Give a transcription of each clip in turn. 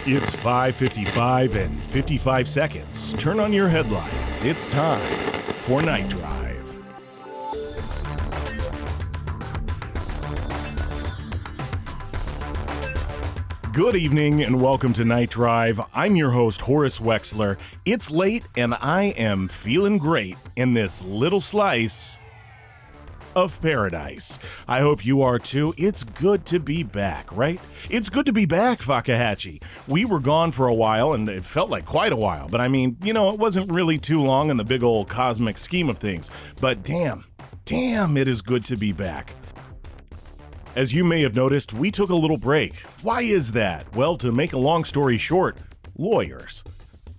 It's 5:55 and 55 seconds. Turn on your headlights. It's time for Night Drive. Good evening and welcome to Night Drive. I'm your host, Horace Wexler. It's late and I am feeling great in this little slice of paradise. I hope you are too. It's good to be back, right? It's good to be back, Fakahatchee. We were gone for a while, and it felt like quite a while, but I mean, it wasn't really too long in the big old cosmic scheme of things. But damn, it is good to be back. As you may have noticed, we took a little break. Why is that? Well, to make a long story short, lawyers.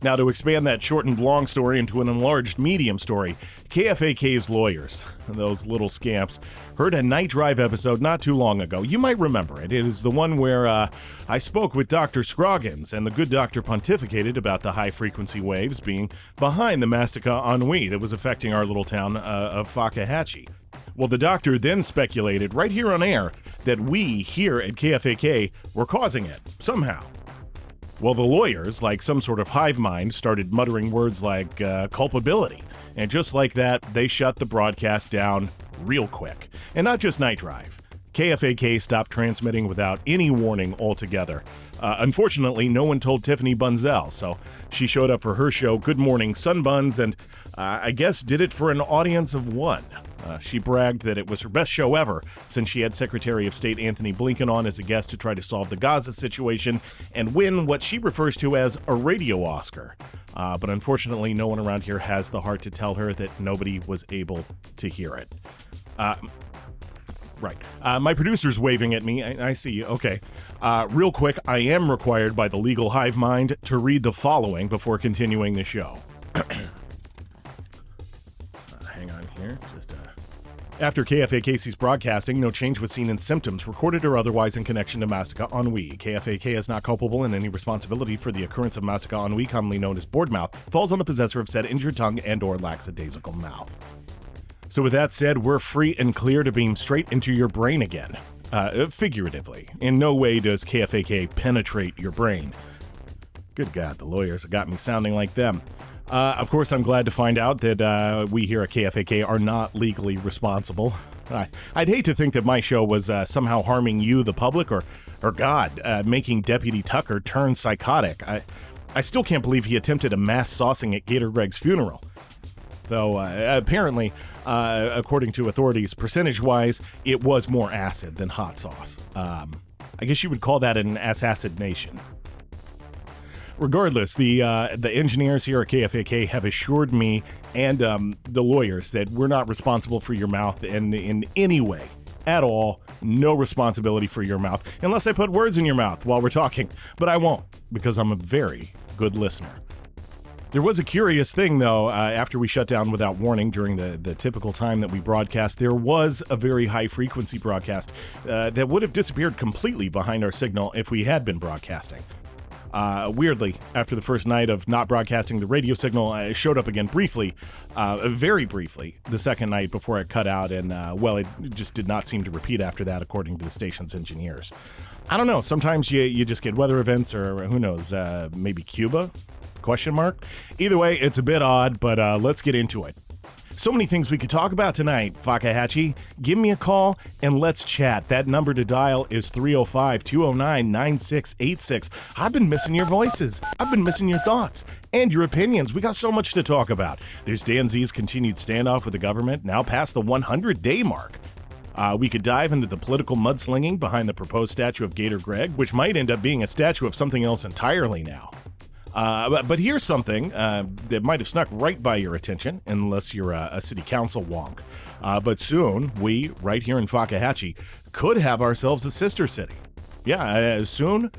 Now, to expand that shortened long story into an enlarged medium story, KFAK's lawyers, those little scamps, heard a Night Drive episode not too long ago. You might remember it. It is the one where I spoke with Dr. Scroggins, and the good doctor pontificated about the high-frequency waves being behind the Mastica ennui that was affecting our little town of Fakahatchee. Well, the doctor then speculated right here on air that we here at KFAK were causing it, somehow. Well, the lawyers, like some sort of hive mind, started muttering words like culpability. And just like that, they shut the broadcast down real quick. And not just Night Drive. KFAK stopped transmitting without any warning altogether. Unfortunately, no one told Tiffany Bunzel, so she showed up for her show, Good Morning Sunbuns, and I guess did it for an audience of one. She bragged that it was her best show ever since she had Secretary of State Antony Blinken on as a guest to try to solve the Gaza situation and win what she refers to as a radio Oscar. But unfortunately, no one around here has the heart to tell her that nobody was able to hear it. Right. My producer's waving at me. I see. Okay. Real quick, I am required by the legal hive mind to read the following before continuing the show. Hang on here. After KFAK's broadcasting, no change was seen in symptoms, recorded or otherwise, in connection to Mastica ennui. KFAK is not culpable in any responsibility for the occurrence of Mastica ennui, commonly known as board mouth, falls on the possessor of said injured tongue and or lackadaisical mouth. So with that said, we're free and clear to beam straight into your brain again. Figuratively. In no way does KFAK penetrate your brain. Good God, the lawyers have got me sounding like them. Of course, I'm glad to find out that we here at KFAK are not legally responsible. I'd hate to think that my show was somehow harming you, the public, or God, making Deputy Tucker turn psychotic. I still can't believe he attempted a mass saucing at Gator Greg's funeral. Though, apparently, according to authorities, percentage-wise, it was more acid than hot sauce. I guess you would call that an assassination. Regardless, the engineers here at KFAK have assured me and the lawyers that we're not responsible for your mouth in any way at all. No responsibility for your mouth, unless I put words in your mouth while we're talking. But I won't, because I'm a very good listener. There was a curious thing, though, after we shut down without warning during the typical time that we broadcast. There was a very high-frequency broadcast that would have disappeared completely behind our signal if we had been broadcasting. Weirdly, after the first night of not broadcasting the radio signal, it showed up again briefly, very briefly, the second night before it cut out, and, it just did not seem to repeat after that, according to the station's engineers. I don't know, sometimes you just get weather events, or who knows, maybe Cuba? Question mark? Either way, it's a bit odd, but let's get into it. So many things we could talk about tonight, Fakahatchee. Give me a call and let's chat. That number to dial is 305-209-9686. I've been missing your voices. I've been missing your thoughts and your opinions. We got so much to talk about. There's Dan Z's continued standoff with the government, now past the 100-day mark. We could dive into the political mudslinging behind the proposed statue of Gator Greg, which might end up being a statue of something else entirely now. But here's something that might have snuck right by your attention, unless you're a city council wonk. But soon, we, right here in Fakahatchee, could have ourselves a sister city. Yeah, soon,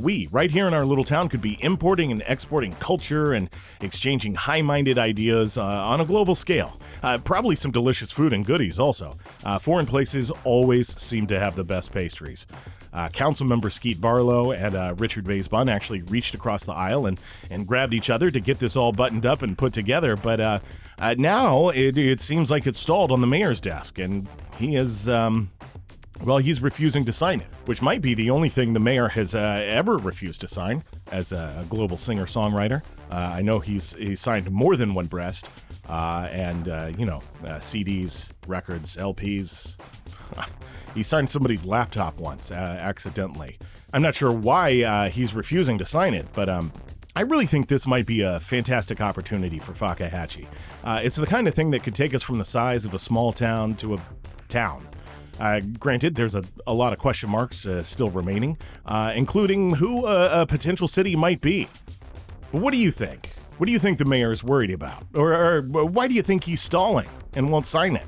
we, right here in our little town, could be importing and exporting culture and exchanging high-minded ideas on a global scale. Probably some delicious food and goodies also. Foreign places always seem to have the best pastries. Councilmember Skeet Barlow and Richard Vaisbun actually reached across the aisle and grabbed each other to get this all buttoned up and put together, but now it seems like it's stalled on the mayor's desk, and he is Well, he's refusing to sign it, which might be the only thing the mayor has ever refused to sign as a global singer-songwriter. I know he's signed more than one breast, and CDs, records, LPs. He signed somebody's laptop once, accidentally. I'm not sure why he's refusing to sign it, but I really think this might be a fantastic opportunity for Fakahatchee. It's the kind of thing that could take us from the size of a small town to a town. Granted, there's a lot of question marks still remaining, including who a potential city might be. But what do you think? What do you think the mayor is worried about? Or why do you think he's stalling and won't sign it?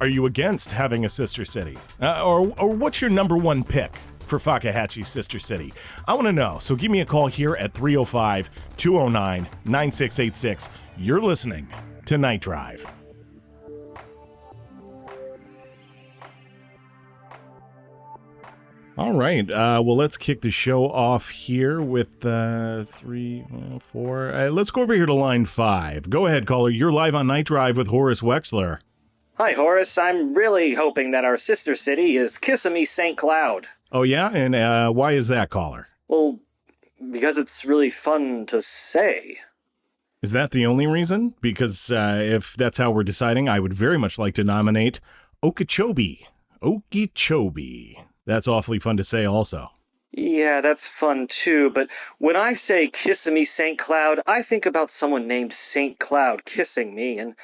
Are you against having a sister city? Or what's your number one pick for Fakahatchee's sister city? I want to know, so give me a call here at 305-209-9686. You're listening to Night Drive. All right, well, let's kick the show off here with 3, 4. Let's go over here to line 5. Go ahead, caller. You're live on Night Drive with Horace Wexler. Hi, Horace. I'm really hoping that our sister city is Kissimmee St. Cloud. Oh, yeah? And why is that, caller? Well, because it's really fun to say. Is that the only reason? Because if that's how we're deciding, I would very much like to nominate Okeechobee. Okeechobee. That's awfully fun to say also. Yeah, that's fun too, but when I say Kissimmee St. Cloud, I think about someone named St. Cloud kissing me, and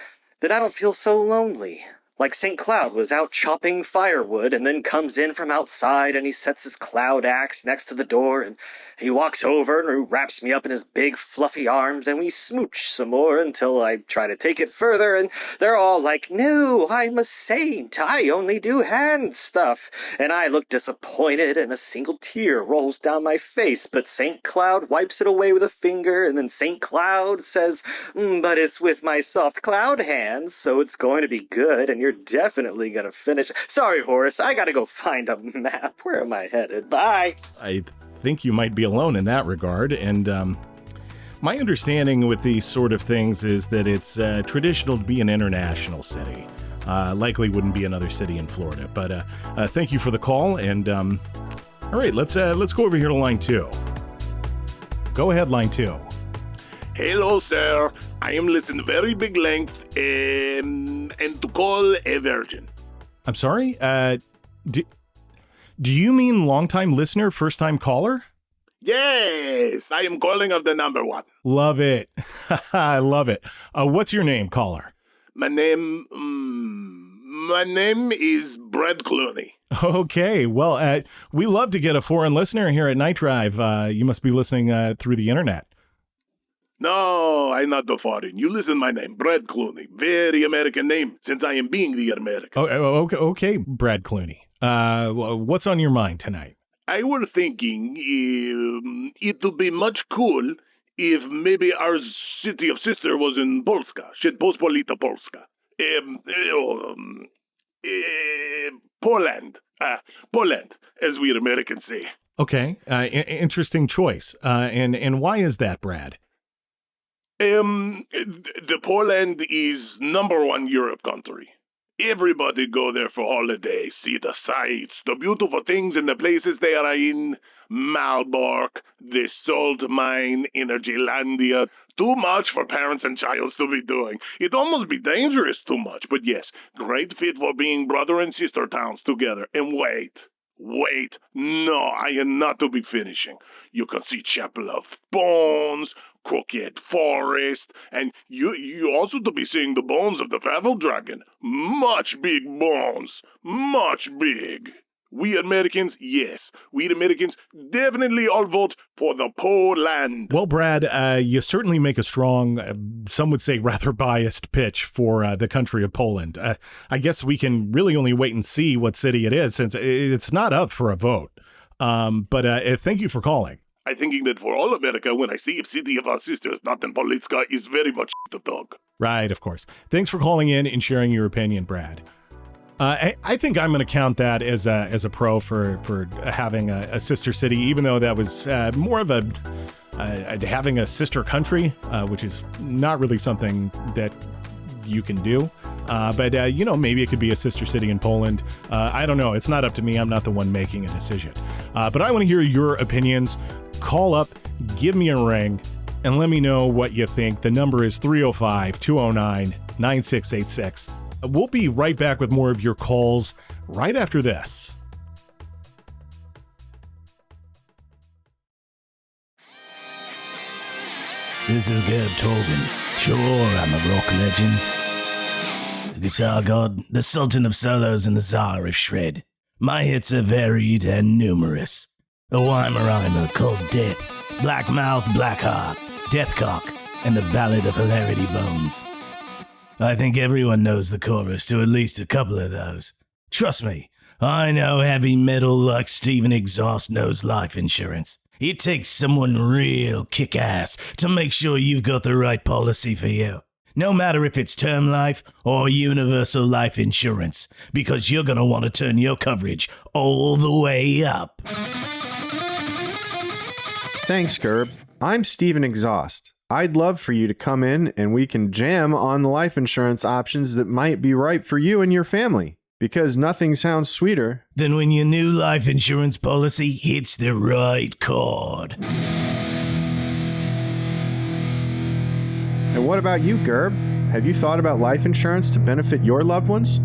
that I don't feel so lonely. Like St. Cloud was out chopping firewood and then comes in from outside and he sets his cloud axe next to the door and he walks over and wraps me up in his big fluffy arms and we smooch some more until I try to take it further and they're all like, "No, I'm a saint. I only do hand stuff." And I look disappointed and a single tear rolls down my face, but St. Cloud wipes it away with a finger and then St. Cloud says, "But it's with my soft cloud hands, so it's going to be good and you're definitely going to finish." Sorry, Horace, I got to go find a map. Where am I headed? Bye. I think you might be alone in that regard, and my understanding with these sort of things is that it's traditional to be an international city. Likely wouldn't be another city in Florida, but thank you for the call, and all right, let's go over here to line 2. Go ahead, line 2. Hello, sir. I am listening very big length and to call a virgin. I'm sorry? Do you mean long-time listener, first-time caller? Yes, I am calling of the number one. Love it. I love it. What's your name, caller? My name is Brad Clooney. Okay, well, we love to get a foreign listener here at Night Drive. You must be listening through the internet. No, I'm not the foreign. You listen to my name, Brad Clooney. Very American name, since I am being the American. Oh, okay, Brad Clooney. What's on your mind tonight? I was thinking it would be much cool if maybe our city of sister was in Polska. Rzeczpospolita Polska. Poland. Poland, as we Americans say. Okay, interesting choice. And why is that, Brad? The Poland is number one Europe country. Everybody go there for holidays, see the sights, the beautiful things and the places they are in. Malbork, the salt mine, Energylandia. Too much for parents and child to be doing. It almost be dangerous too much, but yes, great fit for being brother and sister towns together. And wait, no, I am not to be finishing. You can see Chapel of Bones, Crooked Forest, and you also to be seeing the bones of the Favel Dragon. Much big bones, much big. We Americans, yes, we Americans definitely all vote for the Poland. Well, Brad, you certainly make a strong, some would say rather biased pitch for the country of Poland. I guess we can really only wait and see what city it is since it's not up for a vote. But thank you for calling. I'm thinking that for all America, when I see a city of our sisters not in Politska, is very much to talk. Right, of course. Thanks for calling in and sharing your opinion, Brad. I think I'm going to count that as a pro for having a sister city, even though that was more of having a sister country, which is not really something that you can do. But maybe it could be a sister city in Poland. I don't know. It's not up to me. I'm not the one making a decision. But I want to hear your opinions. Call up, give me a ring, and let me know what you think. The number is 305-209-9686. We'll be right back with more of your calls right after this. This is Gerd Torgan. Sure, I'm a rock legend. The guitar god, the sultan of solos, and the czar of shred. My hits are varied and numerous. A Weimaraner called Death, Black Mouth, Black Heart, Deathcock, and the Ballad of Hilarity Bones. I think everyone knows the chorus to at least a couple of those. Trust me, I know heavy metal like Steven Exhaust knows life insurance. It takes someone real kick-ass to make sure you've got the right policy for you. No matter if it's term life or universal life insurance, because you're going to want to turn your coverage all the way up. Thanks, Gerb. I'm Steven Exhaust. I'd love for you to come in and we can jam on the life insurance options that might be right for you and your family. Because nothing sounds sweeter than when your new life insurance policy hits the right chord. And what about you, Gerb? Have you thought about life insurance to benefit your loved ones?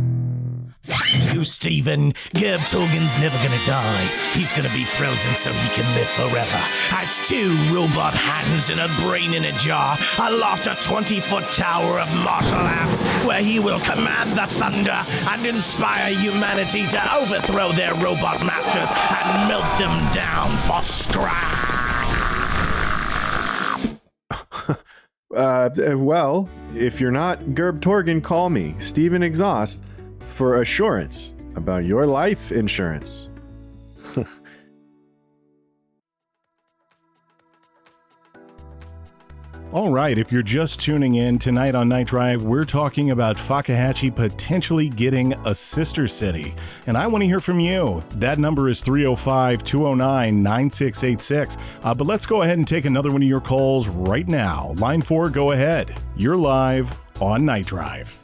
You, Steven. Gerb Torgan's never gonna die. He's gonna be frozen so he can live forever. Has 2 robot hands and a brain in a jar. Aloft a 20-foot tower of martial arts where he will command the thunder and inspire humanity to overthrow their robot masters and melt them down for scrap. Well, if you're not Gerb Torgan, call me, Steven Exhaust, for assurance about your life insurance. All right, if you're just tuning in, tonight on Night Drive, we're talking about Fakahatchee potentially getting a sister city. And I want to hear from you. That number is 305-209-9686. But let's go ahead and take another one of your calls right now. Line 4, go ahead. You're live on Night Drive.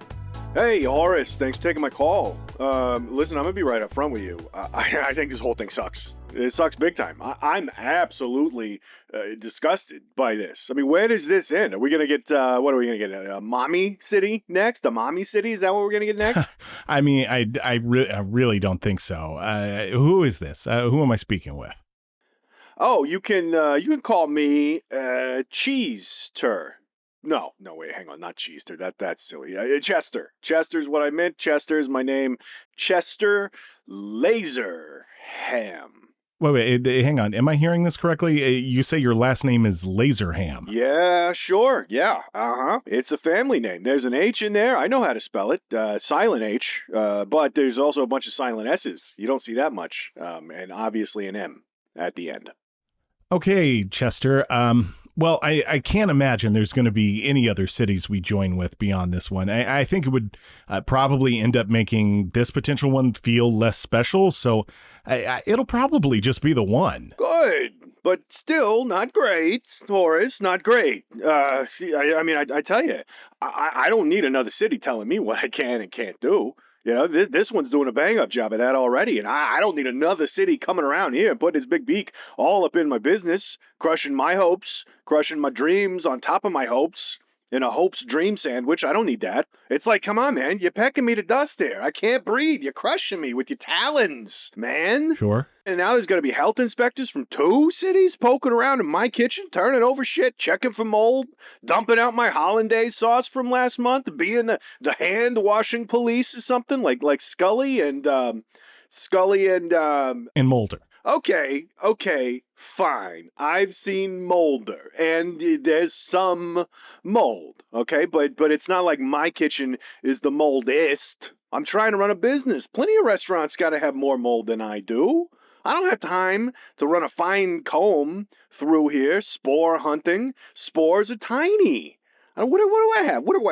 Hey, Horace, thanks for taking my call. Listen, I'm going to be right up front with you. I think this whole thing sucks. It sucks big time. I'm absolutely disgusted by this. I mean, where does this end? Are we going to get, what are we going to get, a mommy city next? A mommy city? Is that what we're going to get next? I mean, I really don't think so. Who is this? Who am I speaking with? Oh, you can call me Cheese-ter. No, wait, hang on, not Cheester. That's silly. Chester. Chester's what I meant. Chester is my name. Chester Lazerham. Wait, hang on. Am I hearing this correctly? You say your last name is Lazerham. Yeah, sure. Yeah, It's a family name. There's an H in there. I know how to spell it. Silent H. But there's also a bunch of silent S's. You don't see that much. And obviously an M at the end. Okay, Chester. Well, I can't imagine there's going to be any other cities we join with beyond this one. I think it would probably end up making this potential one feel less special, so it'll probably just be the one. Good, but still not great, Horace, not great. I tell you, I don't need another city telling me what I can and can't do. You know, this one's doing a bang-up job of that already, and I don't need another city coming around here and putting its big beak all up in my business, crushing my hopes, crushing my dreams on top of my hopes, in a hopes dream sandwich. I don't need that. It's like, come on, man, you're pecking me to dust here. I can't breathe. You're crushing me with your talons, man. Sure. And now there's going to be health inspectors from 2 cities poking around in my kitchen, turning over shit, checking for mold, dumping out my hollandaise sauce from last month, being the hand-washing police or something, like Scully and Mulder. Okay, fine. I've seen Mulder, and there's some mold, okay? But it's not like my kitchen is the moldest. I'm trying to run a business. Plenty of restaurants got to have more mold than I do. I don't have time to run a fine comb through here, spore hunting. Spores are tiny. What do I have? What do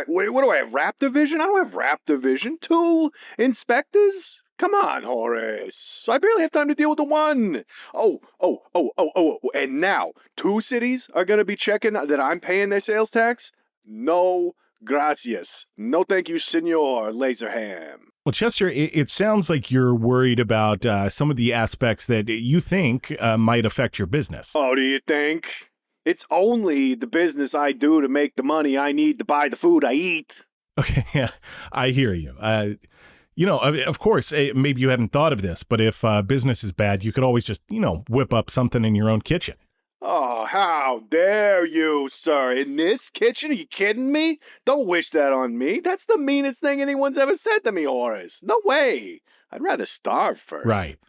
I have? Raptor vision? I don't have raptor vision. 2 inspectors? Come on, Horace. I barely have time to deal with the one. Oh. And now 2 cities are going to be checking that I'm paying their sales tax? No Gracias. No thank you, Senor Lazerham. Well, Chester, it sounds like you're worried about some of the aspects that you think might affect your business. Oh, do you think? It's only the business I do to make the money I need to buy the food I eat. Okay, yeah, I hear you. Of course, maybe you hadn't thought of this, but if business is bad, you could always just, whip up something in your own kitchen. Oh, how dare you, sir? In this kitchen? Are you kidding me? Don't wish that on me. That's the meanest thing anyone's ever said to me, Horace. No way. I'd rather starve first. Right.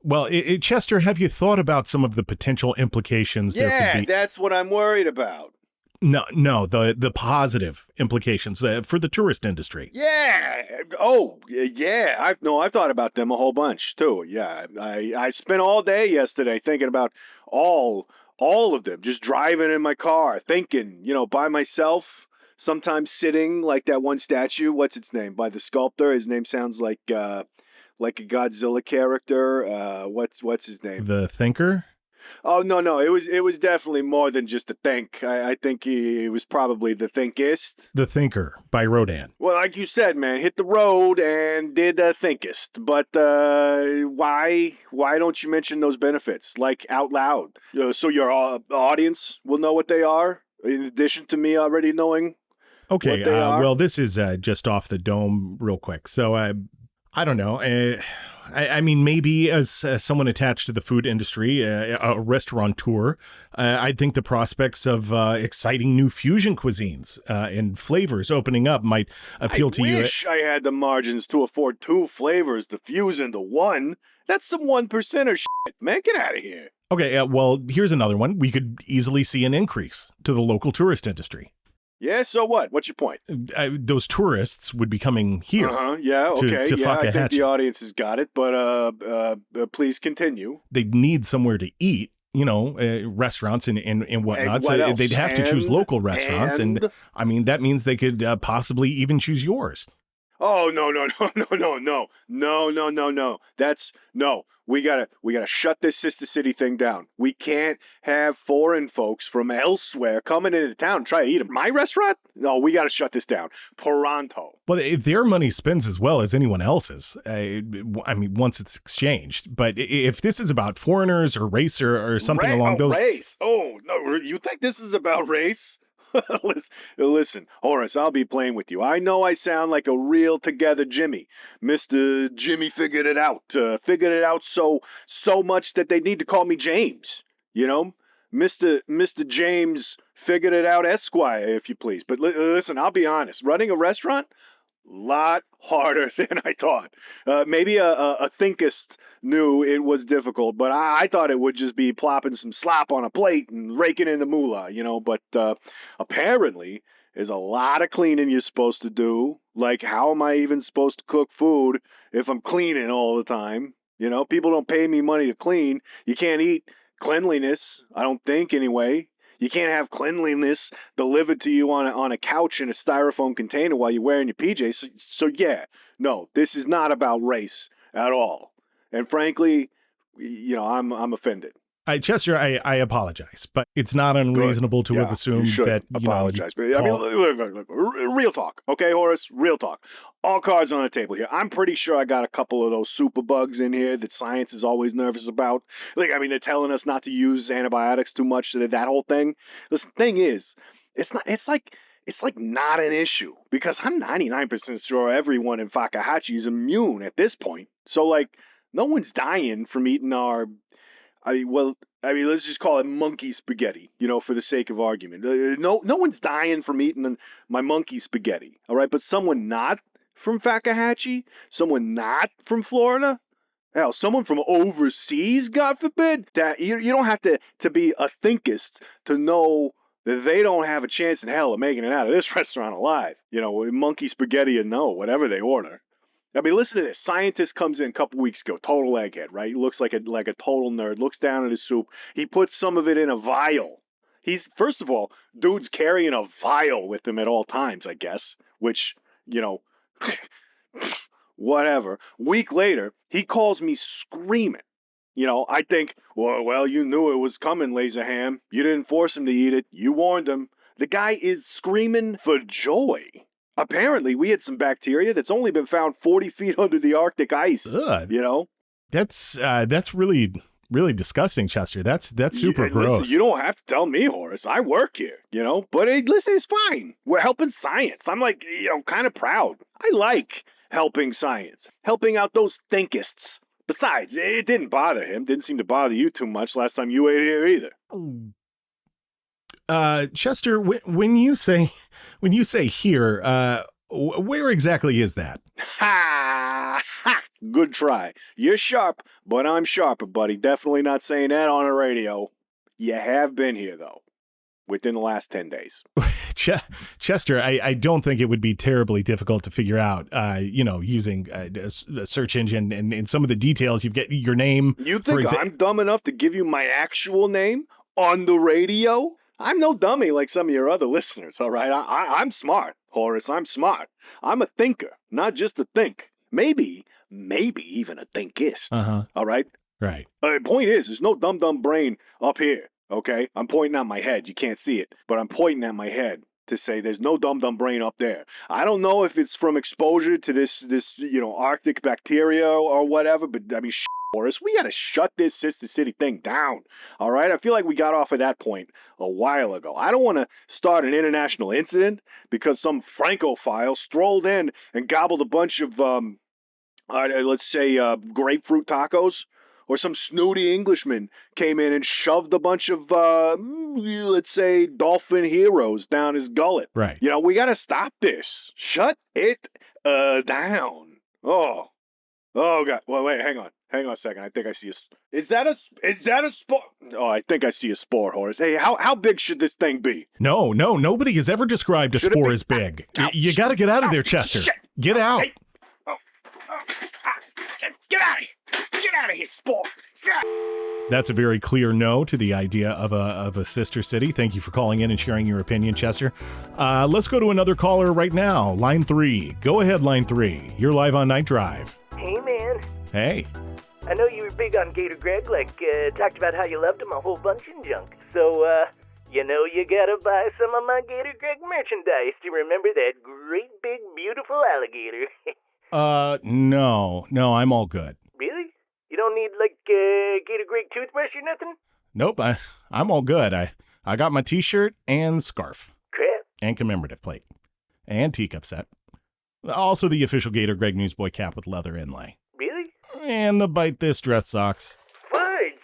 Well, Chester, have you thought about some of the potential implications there could be? Yeah, that's what I'm worried about. No, the positive implications for the tourist industry. Yeah. Oh, yeah. I've thought about them a whole bunch too. Yeah. I spent all day yesterday thinking about all of them. Just driving in my car, thinking, by myself. Sometimes sitting like that one statue. What's its name? By the sculptor. His name sounds like a Godzilla character. What's his name? The Thinker. Oh, no. It was definitely more than just a think. I think he was probably the thinkest. The Thinker by Rodin. Well, like you said, man, hit the road and did the thinkest. But why don't you mention those benefits, like out loud, so your audience will know what they are, in addition to me already knowing Okay, what they are? Well, this is just off the dome real quick. So I don't know. I mean, maybe as someone attached to the food industry, a restaurateur, I think the prospects of exciting new fusion cuisines and flavors opening up might appeal to you. I wish I had the margins to afford 2 flavors to fuse into one. That's some 1%er shit, man. Get out of here. Okay, well, here's another one. We could easily see an increase to the local tourist industry. Yeah, so what? What's your point? Those tourists would be coming here. Yeah, okay. To I think Fakahatchee. the audience has got it, but please continue. They'd need somewhere to eat, restaurants and whatnot. And so what else? they'd have to choose local restaurants. And I mean, that means they could possibly even choose yours. Oh, no. No. We gotta shut this sister city thing down. We can't have foreign folks from elsewhere coming into town and try to eat at my restaurant. No, we gotta shut this down. Pronto. Well, their money spends as well as anyone else's. I mean, once it's exchanged. But if this is about foreigners or race or something along those... Race? Oh, no. You think this is about race? Listen, Horace, I'll be playing with you. I know I sound like a real together Jimmy. Mr. Jimmy figured it out. Figured it out so much that they need to call me James. Mr. James figured it out, Esquire, if you please. But listen, I'll be honest. Running a restaurant, lot harder than I thought. Maybe a thinkist knew it was difficult, but I thought it would just be plopping some slop on a plate and raking in the moolah, But apparently, there's a lot of cleaning you're supposed to do. Like, how am I even supposed to cook food if I'm cleaning all the time? People don't pay me money to clean. You can't eat cleanliness, I don't think, anyway. You can't have cleanliness delivered to you on a couch in a styrofoam container while you're wearing your PJs. So yeah, no, this is not about race at all. And frankly, I'm offended. Chester, I apologize, but it's not unreasonable to have assumed that you apologize. I mean, look, real talk, okay, Horace? Real talk. All cards on the table here. I'm pretty sure I got a couple of those superbugs in here that science is always nervous about. They're telling us not to use antibiotics too much. That whole thing. Listen, the thing is, it's like not an issue because I'm 99% sure everyone in Fakahatchee is immune at this point. So no one's dying from eating our. Let's just call it monkey spaghetti, for the sake of argument. No one's dying from eating my monkey spaghetti, all right? But someone not from Fakahatchee, someone not from Florida, hell, someone from overseas, God forbid, that you don't have to be a thinkist to know that they don't have a chance in hell of making it out of this restaurant alive. Monkey spaghetti or no, whatever they order. I mean, listen to this. Scientist comes in a couple weeks ago, total egghead, right? He looks like a total nerd, looks down at his soup. He puts some of it in a vial. First of all, dude's carrying a vial with him at all times, I guess, which, whatever. Week later, he calls me screaming. I think, well, you knew it was coming, Lazerham. You didn't force him to eat it. You warned him. The guy is screaming for joy. Apparently, we had some bacteria that's only been found 40 feet under the Arctic ice. Ugh. You know? That's really, really disgusting, Chester. That's super gross. Listen, you don't have to tell me, Horace. I work here, you know? But hey, listen, it's fine. We're helping science. I'm like, kind of proud. I like helping science, helping out those thinkists. Besides, it didn't bother him. Didn't seem to bother you too much last time you ate here either. Chester, when you say here, where exactly is that? Ha! Ha! Good try. You're sharp, but I'm sharper, buddy. Definitely not saying that on the radio. You have been here, though, within the last 10 days. Chester, I don't think it would be terribly difficult to figure out, using a search engine and some of the details. You've got your name. You think I'm dumb enough to give you my actual name on the radio? I'm no dummy like some of your other listeners, all right? I'm smart, Horace. I'm smart. I'm a thinker, not just a think. Maybe even a thinkist. Uh-huh. All right? Right. Point is, there's no dumb brain up here, okay? I'm pointing at my head. You can't see it, but I'm pointing at my head to say there's no dumb brain up there. I don't know if it's from exposure to this Arctic bacteria or whatever, but I mean, Horace, we got to shut this Sister City thing down, all right? I feel like we got off at that point a while ago. I don't want to start an international incident because some Francophile strolled in and gobbled a bunch of, let's say, grapefruit tacos, or some snooty Englishman came in and shoved a bunch of, let's say, dolphin heroes down his gullet. Right. We got to stop this. Shut it down. Oh, God. Well, wait, hang on. Hang on a second. I think I see a... Is that a spore? Oh, I think I see a spore, Horace. Hey, how big should this thing be? No. Nobody has ever described a spore as big. You got to get out of there, Chester. Shit. Get out. Hey. Get out of here. Get out of here, spore. That's a very clear no to the idea of a sister city. Thank you for calling in and sharing your opinion, Chester. Let's go to another caller right now. Line 3. Go ahead, line 3. You're live on Night Drive. Hey, man. Hey. I know you were big on Gator Greg, talked about how you loved him a whole bunch and junk. So, you gotta buy some of my Gator Greg merchandise to remember that great big beautiful alligator. No, I'm all good. Really? You don't need, Gator Greg toothbrush or nothing? Nope, I'm all good. I got my t-shirt and scarf. Crap. And commemorative plate. And teacup set. Also the official Gator Greg Newsboy cap with leather inlay. Really? And the Bite This dress socks. Fudge!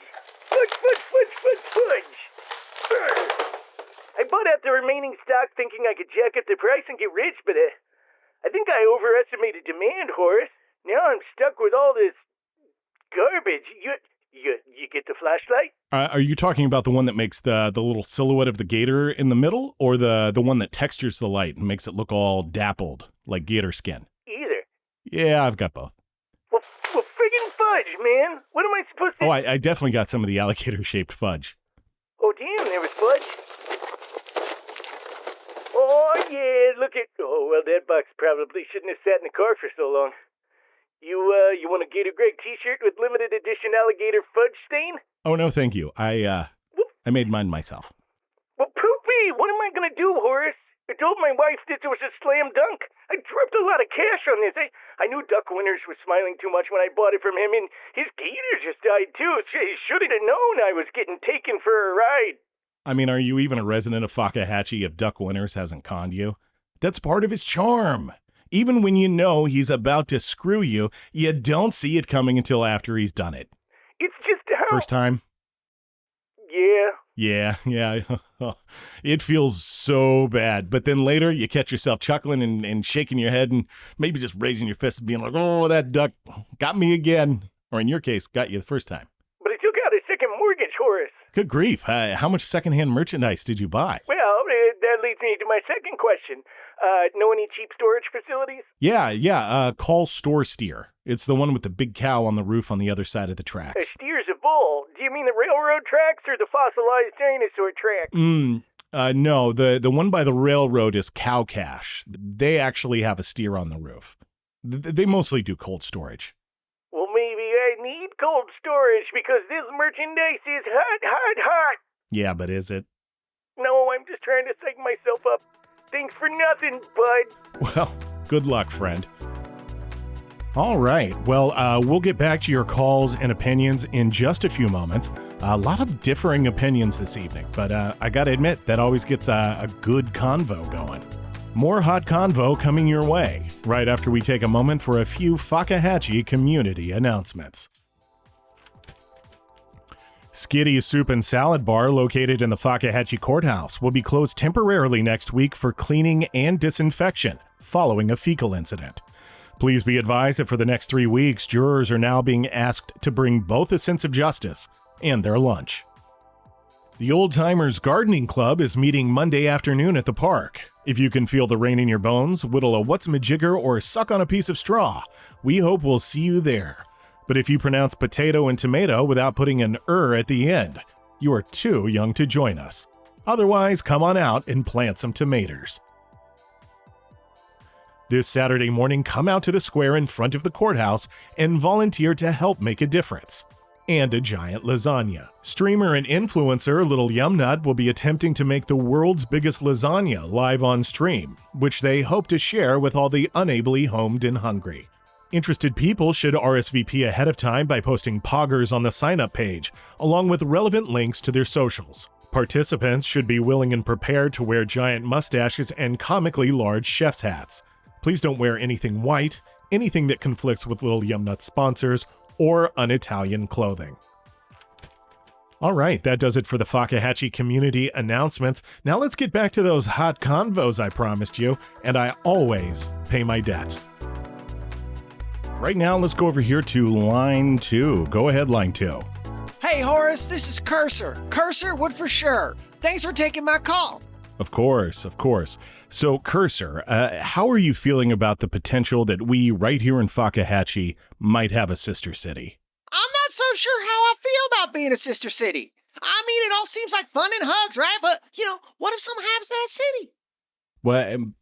I bought out the remaining stock thinking I could jack up the price and get rich, but I think I overestimated demand, Horace. Now I'm stuck with all this garbage. You get the flashlight? Are you talking about the one that makes the little silhouette of the gator in the middle, or the one that textures the light and makes it look all dappled, like gator skin? Either. Yeah, I've got both. Well, friggin' fudge, man. What am I supposed to... Oh, I definitely got some of the alligator-shaped fudge. Oh, damn, there was fudge. Oh, yeah, look at... Oh, well, that box probably shouldn't have sat in the car for so long. You want a Gator Greg t-shirt with limited edition alligator fudge stain? Oh, no, thank you. I made mine myself. Well, poopy! What am I gonna do, Horace? I told my wife this was a slam dunk. I dropped a lot of cash on this. I knew Duck Winters was smiling too much when I bought it from him, and his gator just died, too. He should have known I was getting taken for a ride. I mean, are you even a resident of Fakahatchee if Duck Winters hasn't conned you? That's part of his charm. Even when you know he's about to screw you, you don't see it coming until after he's done it. It's just how... First time? Yeah. Yeah. It feels so bad. But then later, you catch yourself chuckling and shaking your head and maybe just raising your fist and being like, oh, that duck got me again. Or in your case, got you the first time. But I took out a second mortgage, Horace. Good grief. How much secondhand merchandise did you buy? Well, that leads me to my second question. Know any cheap storage facilities? Yeah. Call Store Steer. It's the one with the big cow on the roof on the other side of the tracks. Steer's a bull. Do you mean the railroad tracks or the fossilized dinosaur tracks? No. The one by the railroad is Cow Cash. They actually have a steer on the roof. They mostly do cold storage. Well, maybe I need cold storage because this merchandise is hot. Yeah, but is it? No, I'm just trying trying to psych myself up. Thanks for nothing, bud. Well, good luck, friend. All right. Well, we'll get back to your calls and opinions in just a few moments. A lot of differing opinions this evening, but I gotta admit, that always gets a good convo going. More hot convo coming your way, right after we take a moment for a few Fakahatchee community announcements. Skitty's Soup and Salad Bar, located in the Fakahatchee Courthouse, will be closed temporarily next week for cleaning and disinfection following a fecal incident. Please be advised that for the next 3 weeks, jurors are now being asked to bring both a sense of justice and their lunch. The Old Timers Gardening Club is meeting Monday afternoon at the park. If you can feel the rain in your bones, whittle a what's-majigger, or suck on a piece of straw, we hope we'll see you there. But if you pronounce potato and tomato without putting an at the end, you are too young to join us. Otherwise, come on out and plant some tomatoes. This Saturday morning, come out to the square in front of the courthouse and volunteer to help make a difference. And a giant lasagna. Streamer and influencer Little Yumnut will be attempting to make the world's biggest lasagna live on stream, which they hope to share with all the unably homed and hungry. Interested people should RSVP ahead of time by posting poggers on the sign-up page, along with relevant links to their socials. Participants should be willing and prepared to wear giant mustaches and comically large chef's hats. Please don't wear anything white, anything that conflicts with Little Yumnut sponsors, or un-Italian clothing. All right, that does it for the Fakahatchee community announcements. Now let's get back to those hot convos I promised you, and I always pay my debts. Right now, let's go over here to line 2. Go ahead, line 2. Hey, Horace, this is Cursor. Cursor would for sure. Thanks for taking my call. Of course. So, Cursor, how are you feeling about the potential that we, right here in Fakahatchee, might have a sister city? I'm not so sure how I feel about being a sister city. I mean, it all seems like fun and hugs, right? But, what if something happens to that city? Well,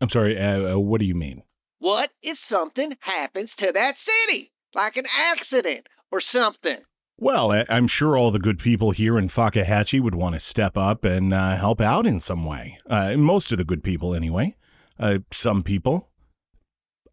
I'm sorry, what do you mean? What if something happens to that city? Like an accident or something? Well, I'm sure all the good people here in Fakahatchee would want to step up and help out in some way. Most of the good people, anyway. Some people.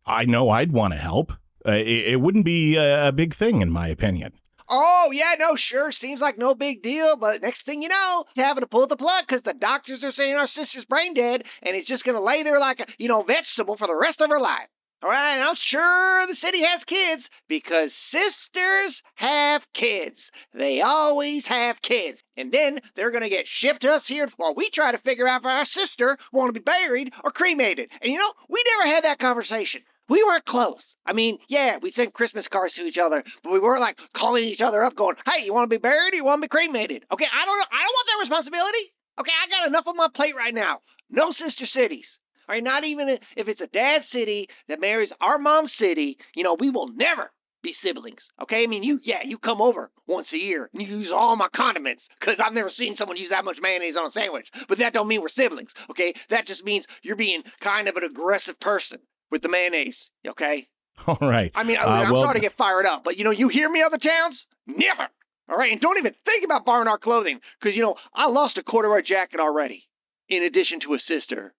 I know I'd want to help. It wouldn't be a big thing, in my opinion. Oh, yeah, no, sure. Seems like no big deal, but next thing you know, having to pull the plug because the doctors are saying our sister's brain dead, and it's just going to lay there like a, vegetable for the rest of her life. All right, I'm sure the city has kids because sisters have kids. They always have kids. And then they're going to get shipped to us here while we try to figure out if our sister want to be buried or cremated. And we never had that conversation. We weren't close. I mean, yeah, we sent Christmas cards to each other, but we weren't like calling each other up going, hey, you want to be buried or you want to be cremated? Okay, I don't want that responsibility. Okay, I got enough on my plate right now. No sister cities. All right, not even if it's a dad city that marries our mom's city, we will never be siblings. Okay, I mean, you come over once a year and you use all my condiments because I've never seen someone use that much mayonnaise on a sandwich. But that don't mean we're siblings. Okay, that just means you're being kind of an aggressive person with the mayonnaise. Okay. All right. I mean, I'm sorry to get fired up, but you hear me, other towns? Never. All right, and don't even think about borrowing our clothing because I lost a corduroy jacket already, in addition to a sister.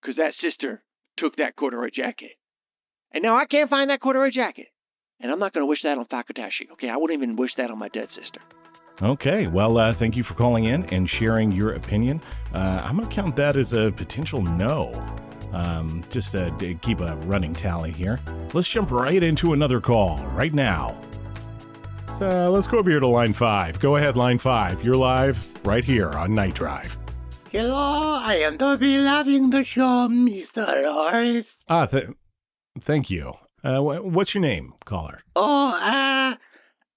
Because that sister took that corduroy jacket. And now I can't find that corduroy jacket. And I'm not going to wish that on Fakahatchee, okay? I wouldn't even wish that on my dead sister. Okay, well, thank you for calling in and sharing your opinion. I'm going to count that as a potential no. Just to keep a running tally here. Let's jump right into another call right now. So let's go over here to line 5. Go ahead, line 5. You're live right here on Night Drive. Hello, I am to be loving the show, Mr. Horace. Thank you. What's your name, caller? Oh, I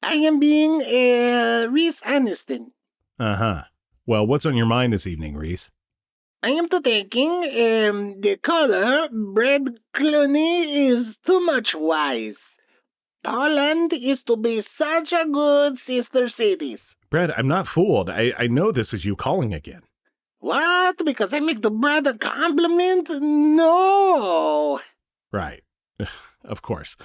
am being Reese Aniston. Uh-huh. Well, what's on your mind this evening, Reese? I am to thinking the caller, Brad Clooney, is too much wise. Holland is to be such a good sister cities. Brad, I'm not fooled. I know this is you calling again. What? Because I make the Brad a compliment? No. Right. Of course.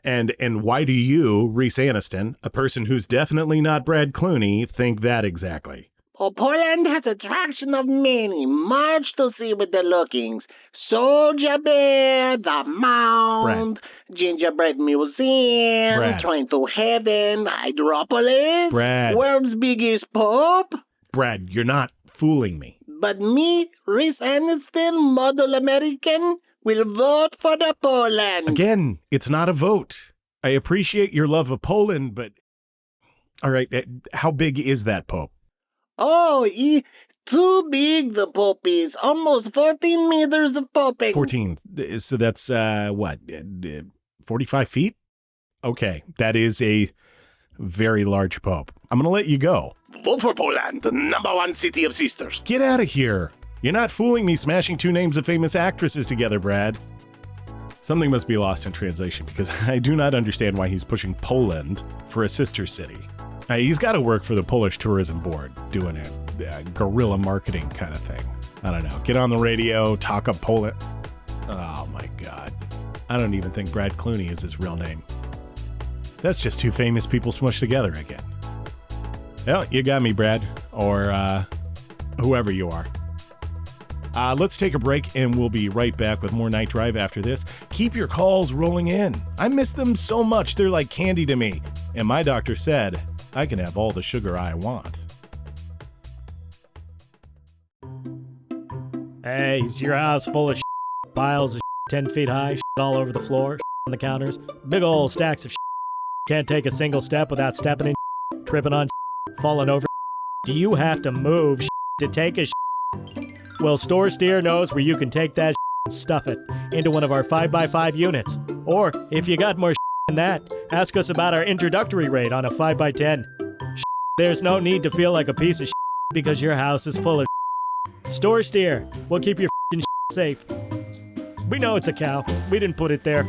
And why do you, Reese Aniston, a person who's definitely not Brad Clooney, think that exactly? Oh, Poland has attraction of many, much to see with the lookings. Soldier Bear, the Mound, Gingerbread Museum, Brad. Train to Heaven, Hydropolis, Brad. World's Biggest Pope. Brad, you're not fooling me. But me, Reese Aniston, model American, will vote for the Poland. Again, it's not a vote. I appreciate your love of Poland, but... All right, how big is that Pope? Oh, too big the Pope is. Almost 14 meters of poping. 14. So that's, 45 feet? Okay, that is a very large Pope. I'm going to let you go. Vote for Poland, the #1 city of sisters. Get out of here. You're not fooling me smashing two names of famous actresses together, Brad. Something must be lost in translation because I do not understand why he's pushing Poland for a sister city. He's got to work for the Polish Tourism Board doing a guerrilla marketing kind of thing. I don't know. Get on the radio, talk up Poland. Oh my God. I don't even think Brad Clooney is his real name. That's just two famous people smushed together again. Well, you got me, Brad, or whoever you are. Let's take a break, and we'll be right back with more Night Drive after this. Keep your calls rolling in. I miss them so much. They're like candy to me. And my doctor said I can have all the sugar I want. Hey, is your house full of piles of 10 feet high, all over the floor, on the counters, big old stacks of can't take a single step without stepping in, tripping on, falling over? Do you have to move to take a Well, Store Steer knows where you can take that and stuff it into one of our 5x5 units. Or, if you got more than that, ask us about our introductory rate on a 5x10. There's no need to feel like a piece of because your house is full of Store Steer. We'll keep your safe. We know it's a cow. We didn't put it there.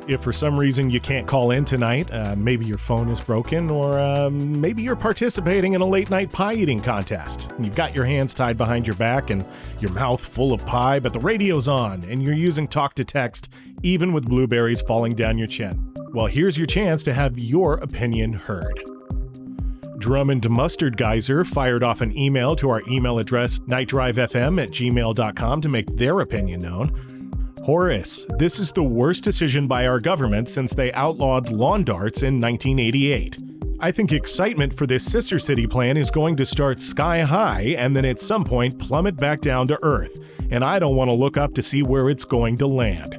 If for some reason you can't call in tonight, maybe your phone is broken, or maybe you're participating in a late night pie eating contest. You've got your hands tied behind your back and your mouth full of pie, but the radio's on and you're using talk to text, even with blueberries falling down your chin. Well, here's your chance to have your opinion heard. Drummond Mustard Geyser fired off an email to our email address, nightdrivefm@gmail.com, to make their opinion known. Horace, this is the worst decision by our government since they outlawed lawn darts in 1988. I think excitement for this sister city plan is going to start sky high and then at some point plummet back down to earth, and I don't want to look up to see where it's going to land.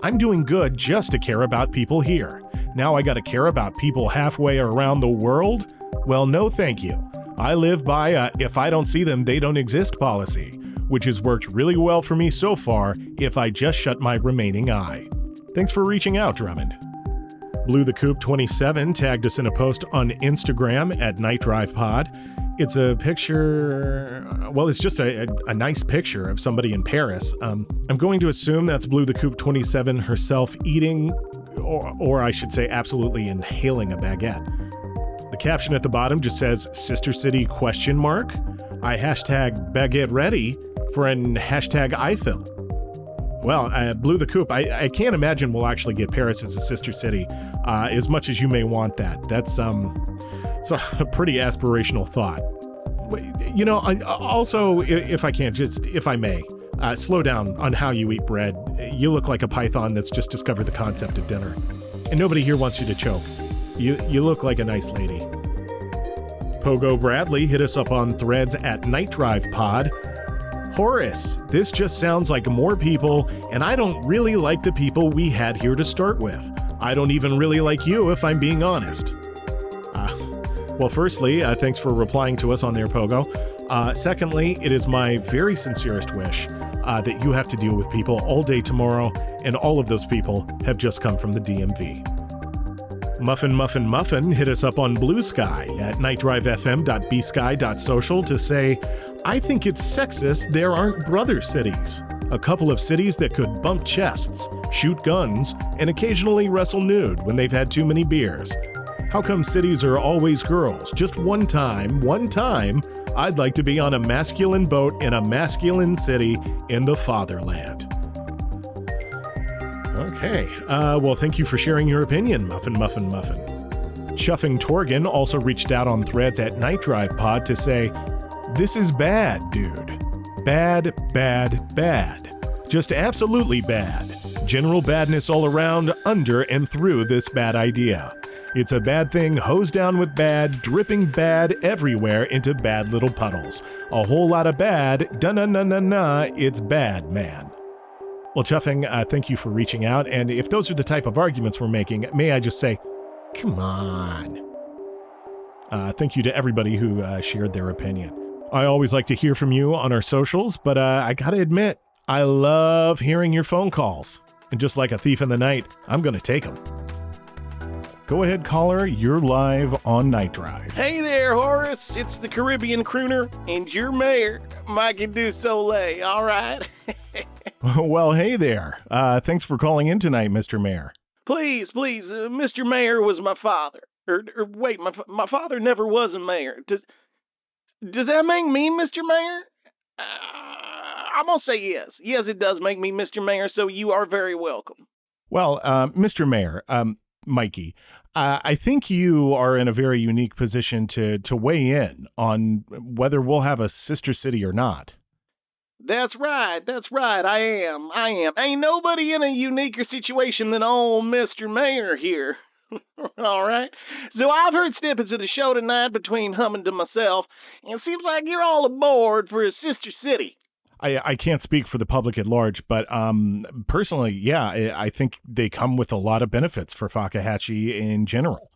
I'm doing good just to care about people here. Now I gotta care about people halfway around the world? Well, no thank you. I live by a if I don't see them, they don't exist policy, which has worked really well for me so far if I just shut my remaining eye. Thanks for reaching out, Drummond. Blue the Coop 27 tagged us in a post on Instagram at Night Drive Pod. It's a picture, well, it's just a nice picture of somebody in Paris. I'm going to assume that's Blue the Coop 27 herself eating, or I should say absolutely inhaling a baguette. The caption at the bottom just says, Sister City ? I hashtag baguette ready for an hashtag Eiffel. Well, Blue the Coop, I can't imagine we'll actually get Paris as a sister city, as much as you may want that. That's it's a pretty aspirational thought. You know, also, if I can, just if I may, slow down on how you eat bread. You look like a python that's just discovered the concept of dinner. And nobody here wants you to choke. You look like a nice lady. Pogo Bradley hit us up on threads at Night Drive Pod. Horace, this just sounds like more people, and I don't really like the people we had here to start with. I don't even really like you, if I'm being honest. Well, firstly, thanks for replying to us on there, Pogo. Secondly, it is my very sincerest wish that you have to deal with people all day tomorrow, and all of those people have just come from the DMV. Muffin hit us up on Blue Sky at nightdrivefm.bsky.social to say, I think it's sexist there aren't brother cities. A couple of cities that could bump chests, shoot guns, and occasionally wrestle nude when they've had too many beers. How come cities are always girls? Just one time, I'd like to be on a masculine boat in a masculine city in the fatherland. Okay. Well, thank you for sharing your opinion, Muffin. Chuffing Torgan also reached out on threads at Night Drive Pod to say, "This is bad, dude. Bad. Just absolutely bad. General badness all around, under and through this bad idea. It's a bad thing hosed down with bad, dripping bad everywhere into bad little puddles. A whole lot of bad, da-na-na-na-na, it's bad, man." Well, Chuffing, thank you for reaching out, and if those are the type of arguments we're making, may I just say, come on. Thank you to everybody who shared their opinion. I always like to hear from you on our socials, but I gotta admit, I love hearing your phone calls. And just like a thief in the night, I'm gonna take them. Go ahead, caller, you're live on Night Drive. Hey there, Horace. It's the Caribbean crooner and your mayor, Mikey Dusoleil, all right? Well, hey there. Thanks for calling in tonight, Mr. Mayor. Please, Mr. Mayor was my father. Wait, my father never was a mayor. Does that make me Mr. Mayor? I'm going to say yes. Yes, it does make me Mr. Mayor, so you are very welcome. Well, Mr. Mayor, Mikey, I think you are in a very unique position to weigh in on whether we'll have a sister city or not. That's right, I am. Ain't nobody in a uniquer situation than old Mr. Mayor here. All right? So I've heard snippets of the show tonight between humming to myself, and it seems like you're all aboard for a sister city. I can't speak for the public at large, but personally, yeah, I think they come with a lot of benefits for Fakahatchee in general.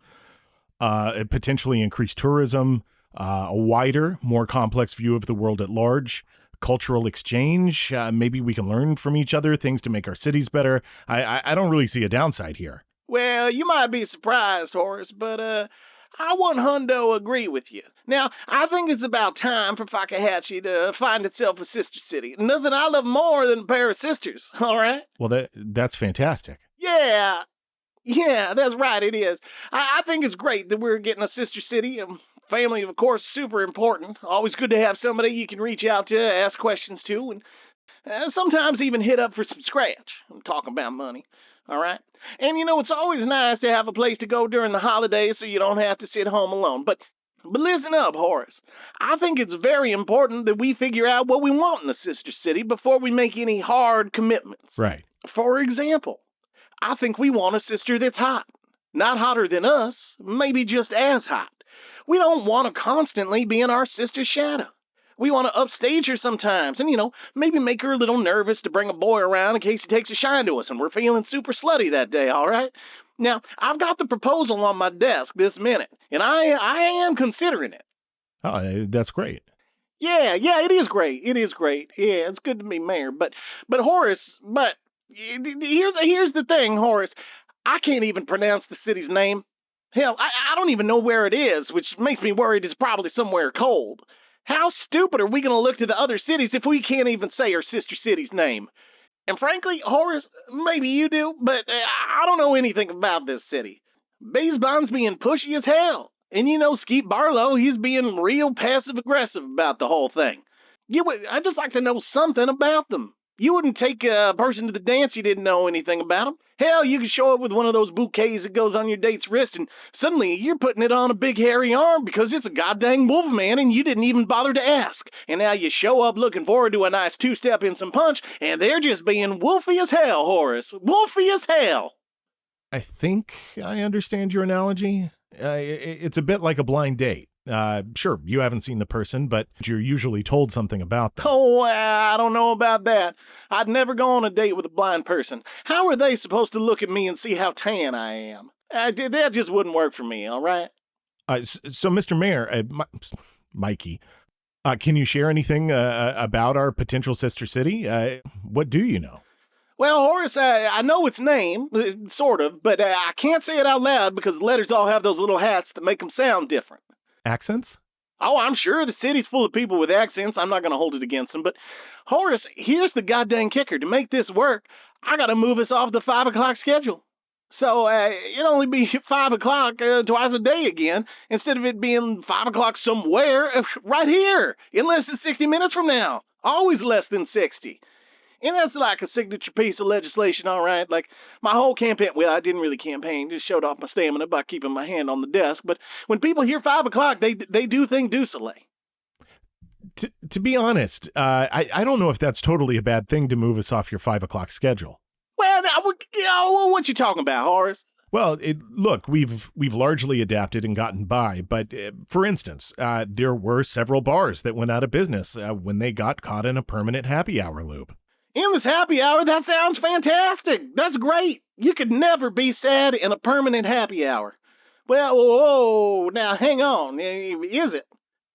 Potentially increased tourism, a wider, more complex view of the world at large, cultural exchange. Maybe we can learn from each other, things to make our cities better. I don't really see a downside here. Well, you might be surprised, Horace, but I want hundo agree with you. Now, I think it's about time for Fakahatchee to find itself a sister city. Nothing I love more than a pair of sisters, all right? Well, that's fantastic. Yeah, that's right, it is. I think it's great that we're getting a sister city. Family, of course, super important. Always good to have somebody you can reach out to, ask questions to, and sometimes even hit up for some scratch. I'm talking about money. All right? And, it's always nice to have a place to go during the holidays so you don't have to sit home alone. But listen up, Horace. I think it's very important that we figure out what we want in the sister city before we make any hard commitments. Right. For example, I think we want a sister that's hot. Not hotter than us, maybe just as hot. We don't want to constantly be in our sister's shadow. We want to upstage her sometimes and, maybe make her a little nervous to bring a boy around in case he takes a shine to us and we're feeling super slutty that day, all right? Now, I've got the proposal on my desk this minute, and I am considering it. Oh, that's great. Yeah, it is great. It is great. Yeah, it's good to be mayor. But Horace, here's the thing, Horace. I can't even pronounce the city's name. Hell, I don't even know where it is, which makes me worried it's probably somewhere cold. How stupid are we going to look to the other cities if we can't even say our sister city's name? And frankly, Horace, maybe you do, but I don't know anything about this city. Basebond's being pushy as hell. And Skeet Barlow, he's being real passive-aggressive about the whole thing. I'd just like to know something about them. You wouldn't take a person to the dance you didn't know anything about them. Hell, you could show up with one of those bouquets that goes on your date's wrist, and suddenly you're putting it on a big hairy arm because it's a goddamn wolf man, and you didn't even bother to ask. And now you show up looking forward to a nice two-step and some punch, and they're just being wolfy as hell, Horace. Wolfy as hell. I think I understand your analogy. It's a bit like a blind date. Sure, you haven't seen the person, but you're usually told something about them. Oh, I don't know about that. I'd never go on a date with a blind person. How are they supposed to look at me and see how tan I am? That just wouldn't work for me, all right? So, Mr. Mayor, Mikey, can you share anything about our potential sister city? What do you know? Well, Horace, I know its name, sort of, but I can't say it out loud because the letters all have those little hats that make them sound different. Accents? Oh, I'm sure the city's full of people with accents. I'm not going to hold it against them. But, Horace, here's the goddamn kicker. To make this work, I got to move us off the 5 o'clock schedule. So it'll only be 5 o'clock twice a day again, instead of it being 5 o'clock somewhere right here in less than 60 minutes from now. Always less than 60. And that's like a signature piece of legislation, all right? Like, my whole campaign, well, I didn't really campaign, just showed off my stamina by keeping my hand on the desk. But when people hear 5 o'clock, they do think Dusoleil. To be honest, I don't know if that's totally a bad thing to move us off your 5 o'clock schedule. Well, what you talking about, Horace? Well, look, we've largely adapted and gotten by, but for instance, there were several bars that went out of business when they got caught in a permanent happy hour loop. Endless happy hour? That sounds fantastic. That's great. You could never be sad in a permanent happy hour. Well, whoa, now hang on. Is it?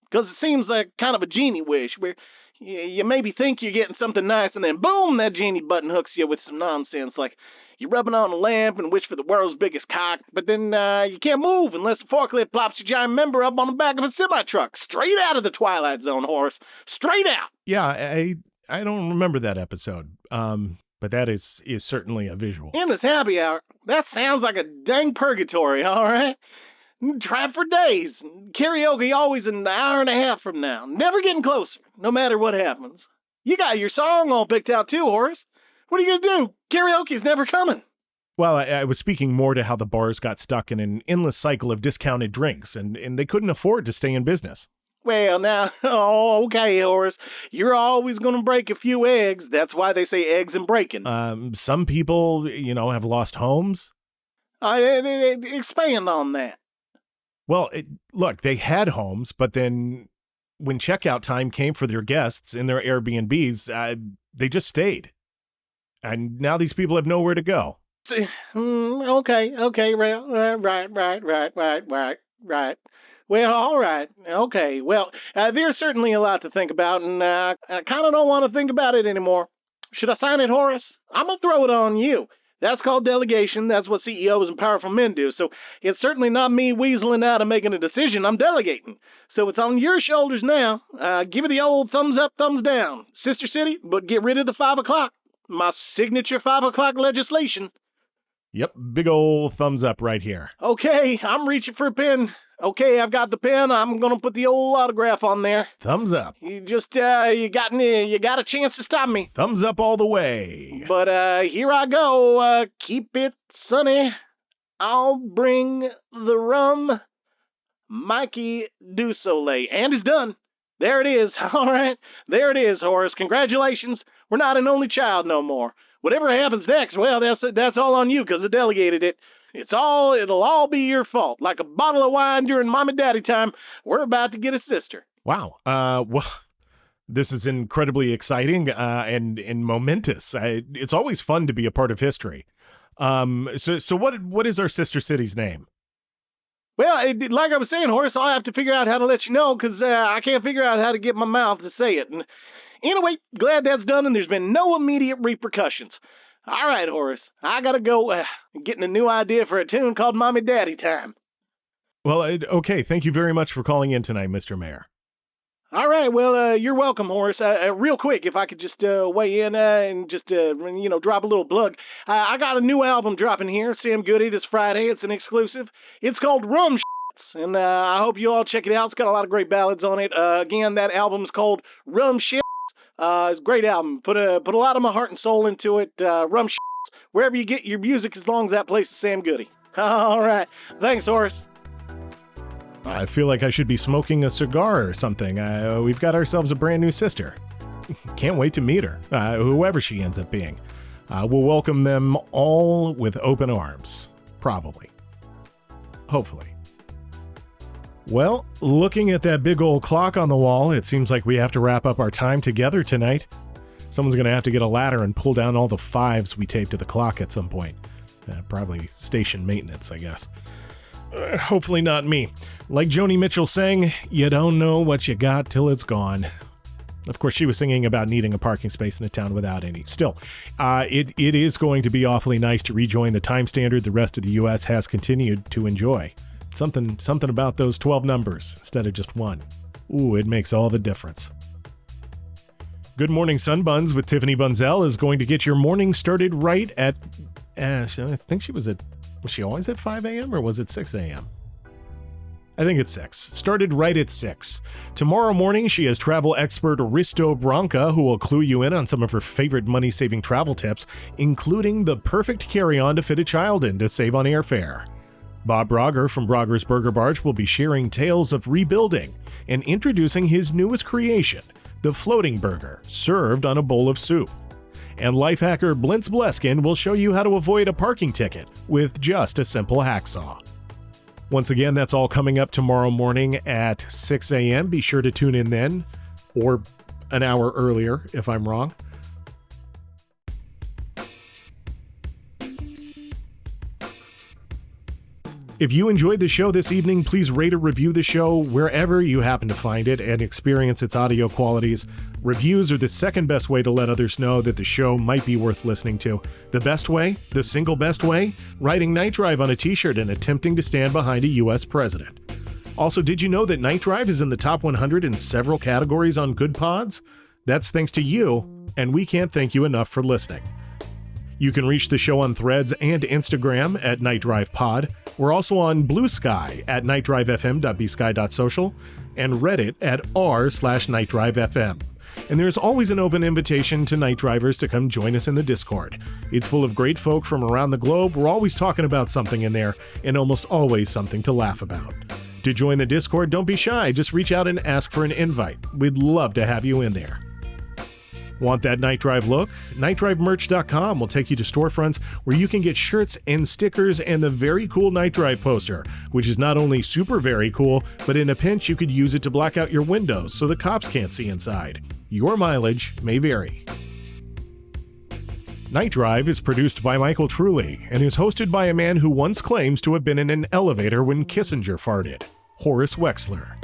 Because it seems like kind of a genie wish where you maybe think you're getting something nice and then boom, that genie button hooks you with some nonsense like you're rubbing on a lamp and wish for the world's biggest cock, but then you can't move unless the forklift plops your giant member up on the back of a semi-truck. Straight out of the Twilight Zone, Horace. Straight out. Yeah, I don't remember that episode, but that is certainly a visual. In this happy hour, that sounds like a dang purgatory, all right? Try it for days. Karaoke always an hour and a half from now. Never getting closer, no matter what happens. You got your song all picked out too, Horace. What are you going to do? Karaoke's never coming. Well, I was speaking more to how the bars got stuck in an endless cycle of discounted drinks, and they couldn't afford to stay in business. Well, now, okay, Horace. You're always going to break a few eggs. That's why they say eggs and breaking. Some people, have lost homes. Expand on that. Well, look, they had homes, but then when checkout time came for their guests in their Airbnbs, they just stayed. And now these people have nowhere to go. Okay, right. Well, all right, okay. Well, there's certainly a lot to think about, and I kind of don't want to think about it anymore. Should I sign it, Horace? I'm going to throw it on you. That's called delegation. That's what CEOs and powerful men do. So it's certainly not me weaseling out and making a decision. I'm delegating. So it's on your shoulders now. Give it the old thumbs up, thumbs down. Sister City, but get rid of the 5 o'clock. My signature 5 o'clock legislation. Yep, big old thumbs up right here. Okay, I'm reaching for a pen. Okay, I've got the pen. I'm going to put the old autograph on there. Thumbs up. You just, you got a chance to stop me. Thumbs up all the way. But here I go. Keep it sunny. I'll bring the rum. Mikey Dusoleil. And it's done. There it is. All right. There it is, Horace. Congratulations. We're not an only child no more. Whatever happens next, well, that's all on you because I delegated it. It'll all be your fault. Like a bottle of wine during mom and daddy time, we're about to get a sister. Wow. Well, this is incredibly exciting and momentous. It's always fun to be a part of history. So what is our sister city's name? Well, like I was saying, Horace, I'll have to figure out how to let you know because I can't figure out how to get my mouth to say it. And anyway, glad that's done and there's been no immediate repercussions. All right, Horace, I gotta go getting a new idea for a tune called Mommy Daddy Time. Well, okay, thank you very much for calling in tonight, Mr. Mayor. All right, well, you're welcome, Horace. Real quick, if I could just weigh in and just, drop a little plug. I got a new album dropping here, Sam Goody, this Friday. It's an exclusive. It's called Rum Shits, and I hope you all check it out. It's got a lot of great ballads on it. Again, that album's called Rum Shits. It's a great album. Put a lot of my heart and soul into it. Rum Shits, wherever you get your music, as long as that place is Sam Goody. All right. Thanks, Horace. I feel like I should be smoking a cigar or something. We've got ourselves a brand new sister. Can't wait to meet her, whoever she ends up being. We'll welcome them all with open arms. Probably. Hopefully. Well, looking at that big old clock on the wall, it seems like we have to wrap up our time together tonight. Someone's going to have to get a ladder and pull down all the 5s we taped to the clock at some point. Probably station maintenance, I guess. Hopefully not me. Like Joni Mitchell sang, you don't know what you got till it's gone. Of course, she was singing about needing a parking space in a town without any. Still, it is going to be awfully nice to rejoin the time standard the rest of the U.S. has continued to enjoy. Something about those 12 numbers instead of just one. Ooh, it makes all the difference. Good Morning Sunbuns with Tiffany Bunzel is going to get your morning started right at, I think was she always at 5 a.m. or was it 6 a.m.? I think it's 6. Started right at 6. Tomorrow morning, she has travel expert Risto Branca, who will clue you in on some of her favorite money-saving travel tips, including the perfect carry-on to fit a child in to save on airfare. Bob Brogger from Brogger's Burger Barge will be sharing tales of rebuilding and introducing his newest creation, the floating burger, served on a bowl of soup. And life hacker Blintz Bleskin will show you how to avoid a parking ticket with just a simple hacksaw. Once again, that's all coming up tomorrow morning at 6 a.m. Be sure to tune in then, or an hour earlier if I'm wrong. If you enjoyed the show this evening, please rate or review the show wherever you happen to find it and experience its audio qualities. Reviews are the second best way to let others know that the show might be worth listening to. The best way, the single best way, writing Night Drive on a t-shirt and attempting to stand behind a U.S. president. Also, did you know that Night Drive is in the top 100 in several categories on Good Pods? That's thanks to you, and we can't thank you enough for listening. You can reach the show on Threads and Instagram at Night Drive Pod. We're also on Blue Sky at nightdrivefm.bsky.social and Reddit at r/nightdrivefm. And there's always an open invitation to night drivers to come join us in the Discord. It's full of great folk from around the globe. We're always talking about something in there, and almost always something to laugh about. To join the Discord, don't be shy. Just reach out and ask for an invite. We'd love to have you in there. Want that Night Drive look? NightDriveMerch.com will take you to storefronts where you can get shirts and stickers and the very cool Night Drive poster, which is not only super very cool, but in a pinch you could use it to black out your windows so the cops can't see inside. Your mileage may vary. Night Drive is produced by Michael Truly and is hosted by a man who once claims to have been in an elevator when Kissinger farted, Horace Wexler.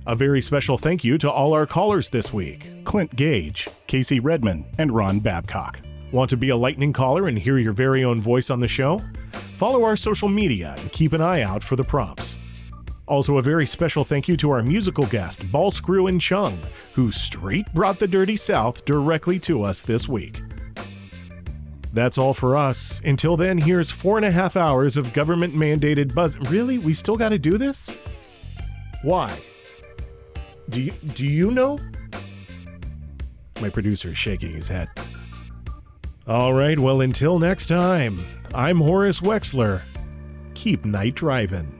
A very special thank you to all our callers this week: Clint Gage, Casey Redmon, and Ron Babcock. Want to be a lightning caller and hear your very own voice on the show? Follow our social media and keep an eye out for the prompts. Also, a very special thank you to our musical guest, Ballscrew and Chung, who straight brought the Dirty South directly to us this week. That's all for us. Until then, here's 4.5 hours of government-mandated buzz. Really? We still gotta do this? Why? Do you know? My producer's shaking his head. All right, well, until next time, I'm Horace Wexler. Keep night driving.